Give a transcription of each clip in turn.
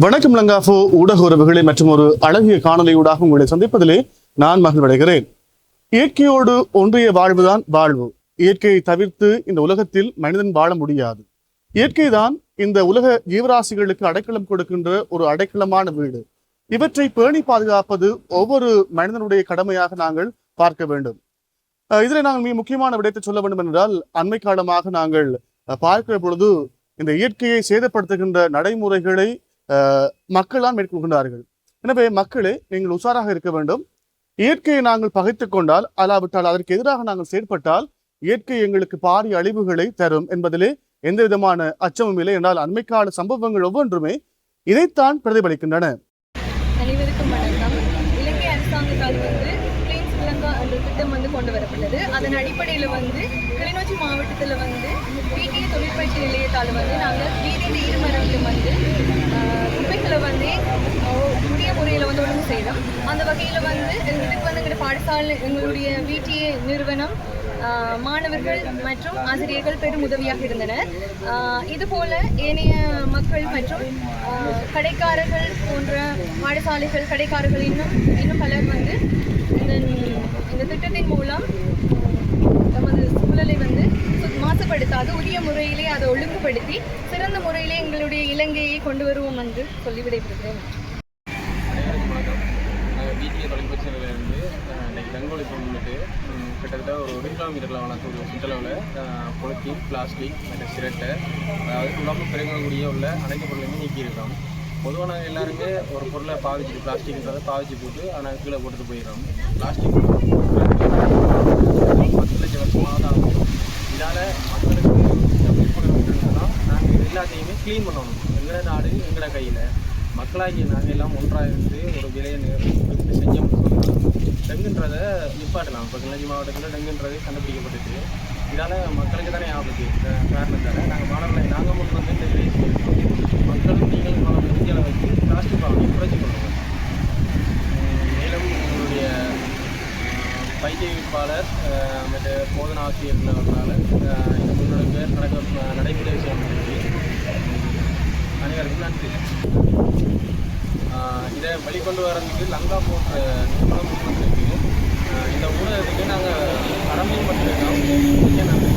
வணக்கம் லங்காஃபோ ஊடக உறவுகளை மற்றும் ஒரு அழகிய காணொலியூடாக உங்களை சந்திப்பதிலே நான் மகிழ்வடைகிறேன். இயற்கையோடு ஒன்றிய வாழ்வுதான் வாழ்வு. இயற்கையை தவிர்த்து இந்த உலகத்தில் மனிதன் வாழ முடியாது. இயற்கைதான் இந்த உலக ஜீவராசிகளுக்கு அடைக்கலம் கொடுக்கின்ற ஒரு அடைக்கலமான வீடு. இவற்றை பேணி பாதுகாப்பது ஒவ்வொரு மனிதனுடைய கடமையாக நாங்கள் பார்க்க வேண்டும். இதில் நாங்கள் மிக முக்கியமான விடயத்தை சொல்ல வேண்டும் என்றால், அண்மை காலமாக நாங்கள் பார்க்கிற பொழுது இந்த இயற்கையை சேதப்படுத்துகின்ற நடைமுறைகளை மக்கள்தான் மேற்கொள்கின்றார்கள். எனவே மக்களே, நீங்கள் உஷாராக இருக்க வேண்டும். இயற்கையை நாங்கள் பகைத்துக் கொண்டால், அல்லாவிட்டால் அதற்கு எதிராக நாங்கள் செயற்பட்டால் இயற்கை எங்களுக்கு பாரிய அழிவுகளை தரும் என்பதிலே எந்த விதமான அச்சமும் இல்லை. என்றால் அண்மைக்கால சம்பவங்கள் ஒவ்வொன்றுமே இதைத்தான் பிரதிபலிக்கின்றன. அனைவருக்கும் வணக்கம். இலங்கை அரசாங்கத்தால் கிளீன் ஸ்ரீலங்கா என்ற திட்டம் கொண்டு வரப்பட்டது. அதன் அடிப்படையில் கிளிநொச்சி மாவட்டத்தில் பிடிஏ தொழிற்பயிற்சி நிலையத்தால் நாங்கள் வீதியில் இருமரங்களும் குப்பைகளை உரிய முறையில் ஒழுங்கு செய்தோம். அந்த வகையில் இதுக்கு எங்களுடைய பாடசாலை, எங்களுடைய பிடிஏ நிறுவனம், மாணவர்கள் மற்றும் ஆசிரியர்கள் பெரும் உதவியாக இருந்தனர். இதுபோல ஏனைய மக்கள் மற்றும் கடைக்காரர்கள் போன்ற பாடசாலைகள், கடைக்காரர்கள் இன்னும் பலர் இந்த திட்டத்தின் மூலம் நமது சூழலை மாசுபடுத்தாது உரிய முறையிலே அதை ஒழுங்குபடுத்தி சிறந்த முறையிலே எங்களுடைய இலங்கையை கொண்டு வருவோம் என்று சொல்லி விடைபெறுகிறேன். பிடிஏ தொழிற்பயிற்சி நிலையிலிருந்து இன்றைக்கி தங்கோலி முன்னிட்டு கிட்டத்தட்ட ஒரு 1 கிலோமீட்டரில் சுற்றளவில் பொலித்தீன், பிளாஸ்டிக் மற்றும் சிரட்டை, அதாவது உடம்பு பெருங்கக்கூடிய உள்ள அனைத்து பொருளையுமே நீக்கியிருக்கோம். பொதுவாக நாங்கள் எல்லாருமே ஒரு பொருளை பாவிச்சுட்டு, பிளாஸ்டிக்ன்றதை பாவிச்சு போட்டு அதை நாங்கள் கீழே போட்டுட்டு போயிடுறோம். பிளாஸ்டிக் 10 லட்சம் வருஷமாக தான் ஆகும். இதால் மக்களுக்கு விழிப்புணர்வுன்னா நாங்கள் இது எல்லாத்தையுமே க்ளீன் பண்ணணும். எங்களோட நாடு எங்களோட கையில். மக்களாகிய நாங்கள் எல்லாம் ஒன்றாக இருந்து ஒரு விலையை செஞ்சோம்னு சொன்னால் டெங்குன்றதை நிப்பாட்டலாம். இப்போ கிளிநொச்சி மாவட்டத்தில் டெங்குன்றது கண்டுபிடிக்கப்பட்டுச்சு. இதால் மக்களுக்கு தானே ஆபத்து. காரணத்தால் நாங்கள் மாணவர்களை நாங்கள் முன் வந்து இந்த விலையை செய்யணும். மக்களும் நீங்களும் பல இந்தியாவில் வச்சு பிளாஸ்டிக் பாவனை குறைச்சி கொள்ளுங்கள். மேலும் எங்களுடைய பயிற்றுவிப்பாளர் மற்ற போதனா ஆசிரியர்களால் இந்த முன்னெடுக்க நடைமுறை விஷயம் அனைவருக்கும் நன்றி. இதை வெளிக்கொண்டு வரதுக்கு லங்கா போன்ற நிறுவனம் வந்திருக்கு. இந்த ஊடகத்துக்கு நாங்கள் கடமையும் பண்ணியிருக்கோம். மிக நன்றி.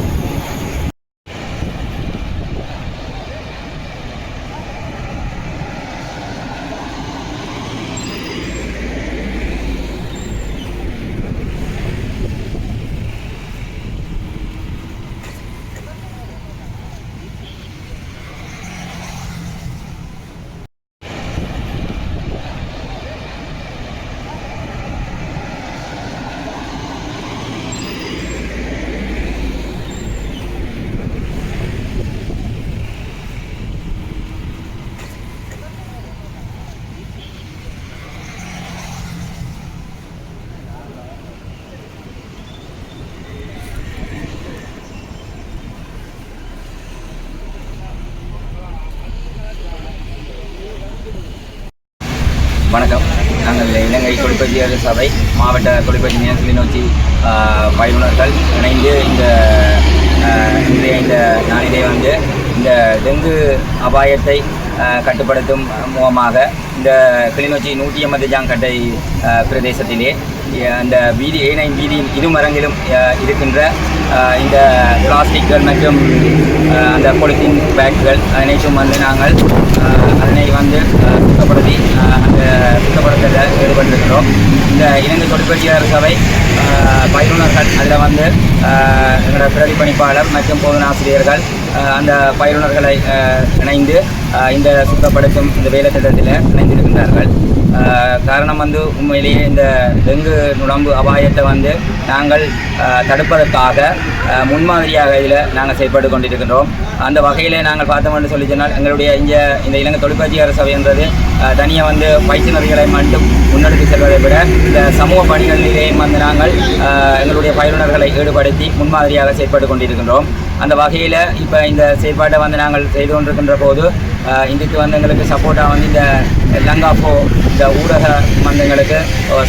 வணக்கம். நாங்கள் இலங்கை தொழிற்பயிற்சியாளர் சபை மாவட்ட தொழிற்பயிற்சி நிலையம் கிளிநொச்சி பயிலுனர்கள் இணைந்து இந்த நாளிலே இந்த டெங்கு அபாயத்தை கட்டுப்படுத்தும் முகமாக இந்த கிளிநொச்சி 180 ஜாங்கட்டை பிரதேசத்திலே அந்த A9 வீதியின் இருமரங்கிலும் இருக்கின்ற இந்த பிளாஸ்டிக்கள் மற்றும் அந்த பொலித்தீன் பேக்குகள் அனைத்தும் நாங்கள் அதனை சுத்தப்படுத்தி அந்த சுத்தப்படுத்தல ஈடுபட்டிருக்கிறோம். இந்த இலங்கை தொழிற்பயிற்சியாளர் சபை பயிலுனர்கள் அதில் எங்களோட பிரதிபலிப்பாளர் மற்றும் போதனாசிரியர்கள் அந்த பயிலுனர்களை இணைந்து இந்த சுத்தப்படுத்தும் இந்த வேலை திட்டத்தில் இணைந்திருக்கின்றார்கள். காரணம் உண்மையிலேயே இந்த டெங்கு நுழம்பு அபாயத்தை நாங்கள் தடுப்பதற்காக முன்மாதிரியாக இதில் நாங்கள் செயல்பட்டு கொண்டிருக்கின்றோம். அந்த வகையில் நாங்கள் பார்த்தோம்னு சொல்லி சொன்னால், எங்களுடைய இந்த இலங்கை தொழிற்பயிற்சியாளர் சபை என்றது தனியாக பயிற்சினர்களை மட்டும் முன்னெடுத்து செல்வதை விட இந்த சமூக பணிகளிலேயும் நாங்கள் எங்களுடைய பயிலுனர்களை ஈடுபடுத்தி முன்மாதிரியாக செயல்பட்டு கொண்டிருக்கின்றோம். அந்த வகையில் இப்போ இந்த செயற்பாட்டை நாங்கள் செய்து கொண்டிருக்கின்ற போது இதுக்கு வந்து எங்களுக்கு சப்போர்ட்டாக வந்து இந்த லங்காஃபோ இந்த ஊடக எங்களுக்கு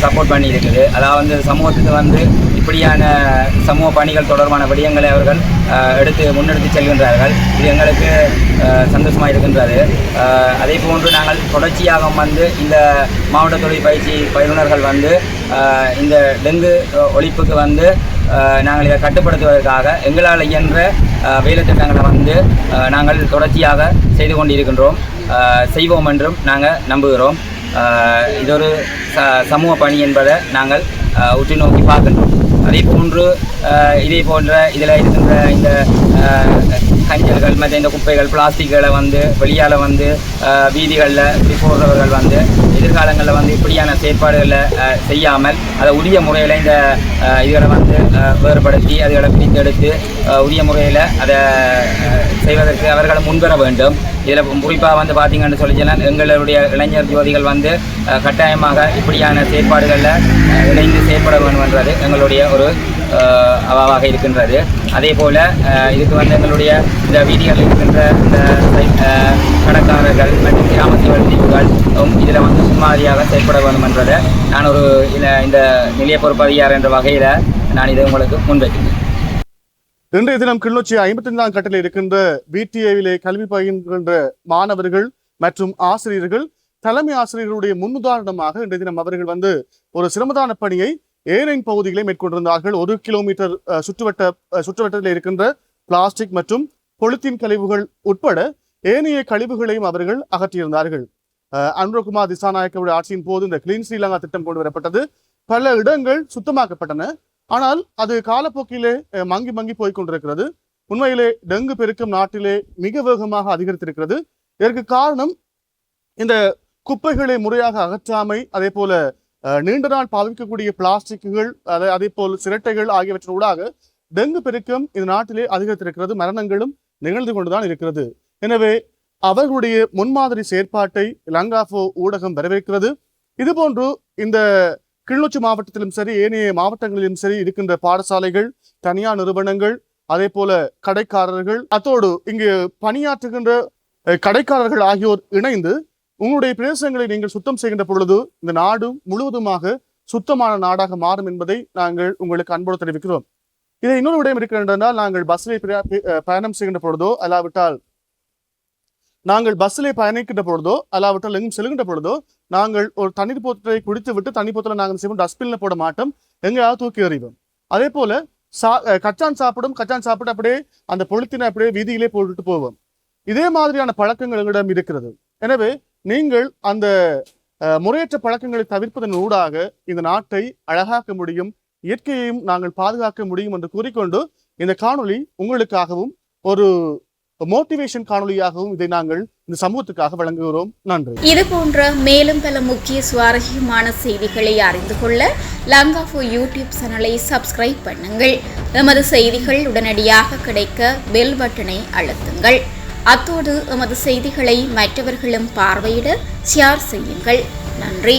சப்போர்ட் பண்ணி இருக்குது. அதாவது சமூகத்துக்கு வந்து இப்படியான சமூக பணிகள் தொடர்பான விடயங்களை அவர்கள் முன்னெடுத்து செல்கின்றார்கள். இது எங்களுக்கு சந்தோஷமாக இருக்கின்றது. அதே போன்று நாங்கள் தொடர்ச்சியாக வந்து இந்த மாவட்ட தொழில் பயிற்சி பயிலுனர்கள் வந்து இந்த டெங்கு ஒழிப்புக்கு வந்து நாங்கள் இதை கட்டுப்படுத்துவதற்காக எங்களால் இயன்ற வேலை திட்டங்களை வந்து நாங்கள் தொடர்ச்சியாக செய்து கொண்டிருக்கின்றோம், செய்வோம் என்றும் நாங்கள் நம்புகிறோம். இது ஒரு சமூக பணி என்பதை நாங்கள் உற்று நோக்கி பார்க்கின்றோம். அதே போன்று இதே போன்ற இதில் இருக்கின்ற இந்த கஞ்சல்கள் மற்ற இந்த குப்பைகள் பிளாஸ்டிக்களை வந்து வெளியால் வந்து வீதிகளில் இப்படி போடுறவர்கள் வந்து எதிர்காலங்களில் வந்து இப்படியான செயற்பாடுகளை செய்யாமல் அதை உரிய முறையில் இந்த இதுகளை வந்து வேறுபடுத்தி அதுகளை பிரித்தெடுத்து உரிய முறையில் அதை செய்வதற்கு அவர்களை முன்வர வேண்டும். இதில் குறிப்பாக வந்து பார்த்திங்கன்னு சொல்லிச்செல்லாம் எங்களுடைய இளைஞர் ஜோதிகள் வந்து கட்டாயமாக இப்படியான செயற்பாடுகளில் இணைந்து செயற்பட வேண்டும் என்றது எங்களுடைய ஒரு அவாவாக இருக்கின்றது. அதே போல் இதுக்கு வந்து எங்களுடைய இந்த வீதிகளில் இருக்கின்ற இந்த கடைக்காரர்கள் மற்றும் கிராமத்து வழிகள் இதில் வந்து முன்மாதிரியாக செயற்பட வேண்டும் என்றதை நான் ஒரு இந்த நிலைய பொறுப்பதிகார் என்ற வகையில் நான் இதை உங்களுக்கு முன்வைக்கிறேன். இன்றைய தினம் கிளிநொச்சி 55ஆம் கட்டில் இருக்கின்ற பிடிஏவிலே கல்வி பயின்ற மாணவர்கள் மற்றும் ஆசிரியர்கள் தலைமை ஆசிரியர்களுடைய முன்னுதாரணமாக இன்றைய தினம் அவர்கள் வந்து ஒரு சிரமதான பணியை ஏனையின் பகுதிகளை மேற்கொண்டிருந்தார்கள். 1 கிலோமீட்டர் சுற்றுவட்டத்தில் இருக்கின்ற பிளாஸ்டிக் மற்றும் பொலித்தீன் கழிவுகள் உட்பட ஏனைய கழிவுகளையும் அவர்கள் அகற்றியிருந்தார்கள். அனுரகுமார் திசாநாயக்கவுடைய ஆட்சியின் போது இந்த கிளீன் ஸ்ரீலங்கா திட்டம் கொண்டு வரப்பட்டது. பல இடங்கள் சுத்தமாக்கப்பட்டன. ஆனால் அது காலப்போக்கிலே மங்கி போய்கொண்டிருக்கிறது. உண்மையிலே டெங்கு பெருக்கம் நாட்டிலே மிக வேகமாக அதிகரித்திருக்கிறது. இதற்கு காரணம் இந்த குப்பைகளை முறையாக அகற்றாமை, அதே போல நீண்ட நாள் பாவிக்கக்கூடிய பிளாஸ்டிக்குகள், அதே போல் சிரட்டைகள் ஆகியவற்றூடாக டெங்கு பெருக்கம் இந்த நாட்டிலே அதிகரித்திருக்கிறது. மரணங்களும் நிகழ்ந்து கொண்டுதான் இருக்கிறது. எனவே அவர்களுடைய முன்மாதிரி செயற்பாட்டை லங்காஃபோ ஊடகம் வரவேற்கிறது. இதுபோன்று இந்த கிளிநொச்சி மாவட்டத்திலும் சரி ஏனைய மாவட்டங்களிலும் சரி இருக்கின்ற பாடசாலைகள், தனியார் நிறுவனங்கள், அதே போல கடைக்காரர்கள், அத்தோடு இங்கு பணியாற்றுகின்ற கடைக்காரர்கள் ஆகியோர் இணைந்து உங்களுடைய பிரதேசங்களை நீங்கள் சுத்தம் செய்கின்ற பொழுது இந்த நாடு முழுவதுமாக சுத்தமான நாடாக மாறும் என்பதை நாங்கள் உங்களுக்கு அன்போடு தெரிவிக்கிறோம். இதை இன்னொரு விடயம் இருக்கின்றனால், நாங்கள் பஸ்ஸிலே பயணம் செய்கின்ற பொழுதோ அல்லாவிட்டால் எங்கும் செல்கின்ற பொழுதோ நாங்கள் ஒரு தண்ணீர் போத்தலை குடித்து விட்டு தண்ணீர் போத்தலை நாங்கள் செய்வோம், டஸ்ட்பின்ல போட மாட்டோம், எங்கேயாவது தூக்கி எறிவோம். அதே போல கச்சான் சாப்பிட்டு அப்படியே அந்த பொலித்தீனை அப்படியே வீதியிலே போட்டுட்டு போவோம். இதே மாதிரியான பழக்கங்கள் எங்களிடம் இருக்கிறது. எனவே நீங்கள் அந்த முறையற்ற பழக்கங்களை தவிர்ப்பதன் ஊடாக இந்த நாட்டை அழகாக்க முடியும், இயற்கையையும் நாங்கள் பாதுகாக்க முடியும் என்று கூறிக்கொண்டு இந்த காணொளி உங்களுக்காகவும் ஒரு மோட்டிவேஷன் காணொலியாகவும் இதை நாங்கள் இந்த சமூகத்துக்காக வழங்குகிறோம். நன்றி. இது போன்ற மேலும் பல முக்கிய சுவாரஸ்யமான செய்திகளை அறிந்து கொள்ள லங்காஃபோ யூடியூப் சேனலை சப்ஸ்கிரைப் பண்ணுங்கள். எமது செய்திகள் உடனடியாக கிடைக்க பெல் பட்டனை அழுத்துங்கள். அத்தோடு எமது செய்திகளை மற்றவர்களும் பார்வையிட ஷேர் செய்யுங்கள். நன்றி.